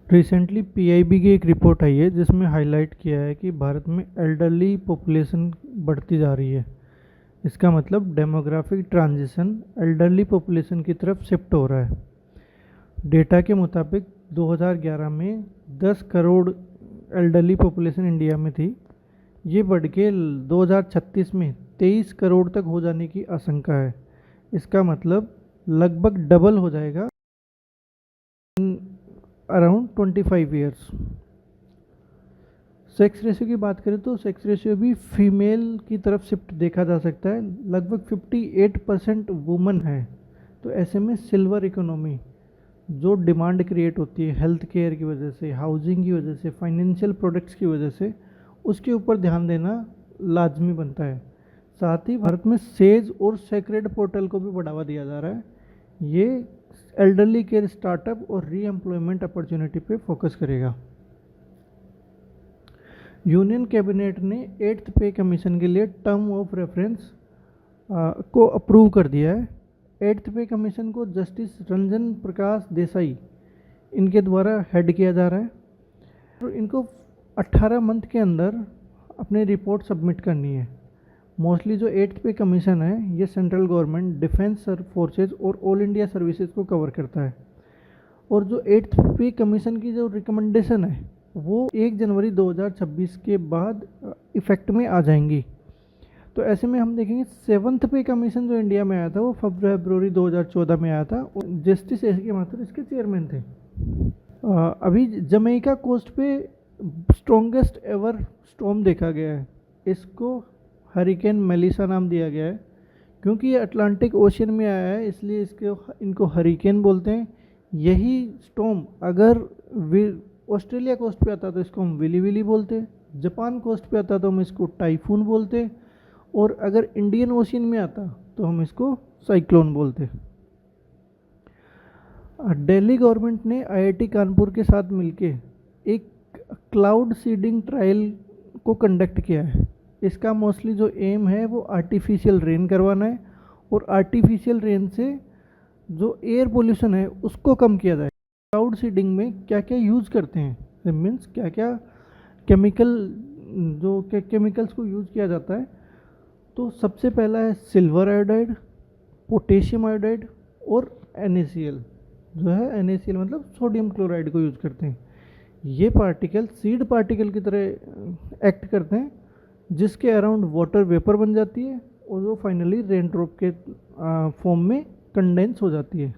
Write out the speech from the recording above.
Recently PIB की एक report आई है जिसमें हाईलाइट किया है कि भारत में एल्डरली पॉपुलेशन बढ़ती जा रही है। इसका मतलब डेमोग्राफिक ट्रांजिशन एल्डरली पॉपुलेशन की तरफ शिफ्ट हो रहा है। डेटा के मुताबिक 2011 में 10 करोड़ एल्डरली पॉपुलेशन इंडिया में थी। ये बढ़ के 2036 में 23 करोड़ तक हो जाने की आशंका है। इसका मतलब लगभग डबल हो जाएगा अराउंड 25 ईयर्स। सेक्स रेशियो की बात करें तो सेक्स रेशियो भी फीमेल की तरफ शिफ्ट देखा जा सकता है। लगभग 58% वुमन है। तो ऐसे में सिल्वर इकोनॉमी जो डिमांड क्रिएट होती है हेल्थ केयर की वजह से, हाउसिंग की वजह से, फाइनेंशियल प्रोडक्ट्स की वजह से, उसके ऊपर ध्यान देना लाजमी बनता है। साथ ही भारत में सेज और सेक्रेड पोर्टल को भी बढ़ावा दिया जा रहा है। ये एल्डरली केयर स्टार्टअप और री एम्प्लॉयमेंट अपॉर्चुनिटी पे फोकस करेगा। यूनियन कैबिनेट ने 8th पे कमीशन के लिए टर्म ऑफ रेफरेंस को अप्रूव कर दिया है। 8th पे कमीशन को जस्टिस रंजन प्रकाश देसाई इनके द्वारा हेड किया जा रहा है और इनको 18 मंथ के अंदर अपनी रिपोर्ट सबमिट करनी है। मोस्टली जो 8th पे कमीशन है ये सेंट्रल गवर्नमेंट, डिफेंस फोर्सेज और ऑल इंडिया सर्विसेज को कवर करता है। और जो 8th पे कमीशन की जो रिकमेंडेशन है वो 1 जनवरी 2026 के बाद इफ़ेक्ट में आ जाएंगी। तो ऐसे में हम देखेंगे 7th पे कमीशन जो इंडिया में आया था वो फरवरी 2014 में आया था और जस्टिस एस के माथुर इसके चेयरमैन थे। अभी जमैका कोस्ट पे स्ट्रॉन्गेस्ट एवर स्टॉर्म देखा गया है। इसको हरिकेन मेलिसा नाम दिया गया है क्योंकि ये अटलांटिक ओशियन में आया है, इसलिए इनको हरिकेन बोलते हैं। यही स्टॉर्म अगर ऑस्ट्रेलिया कोस्ट पे आता तो इसको हम विली विली बोलते हैं, जापान कोस्ट पे आता तो हम इसको टाइफून बोलते हैं, और अगर इंडियन ओशियन में आता तो हम इसको साइक्लोन बोलते हैं। दिल्ली गवर्नमेंट ने आईआईटी कानपुर के साथ मिलके एक क्लाउड सीडिंग ट्रायल को कंडक्ट किया है। इसका मोस्टली जो एम है वो आर्टिफिशियल रेन करवाना है और आर्टिफिशियल रेन से जो एयर पोल्यूशन है उसको कम किया जाए। क्लाउड सीडिंग में क्या क्या यूज़ करते हैं, मीन्स क्या क्या केमिकल्स को यूज़ किया जाता है। तो सबसे पहला है सिल्वर आयोडाइड, पोटेशियम आयोडाइड और NaCl। जो है NaCl मतलब सोडियम क्लोराइड को यूज़ करते हैं। ये पार्टिकल सीड पार्टिकल की तरह एक्ट करते हैं जिसके अराउंड वाटर वेपर बन जाती है और वो फाइनली रेन ड्रॉप के फॉर्म में कंडेंस हो जाती है।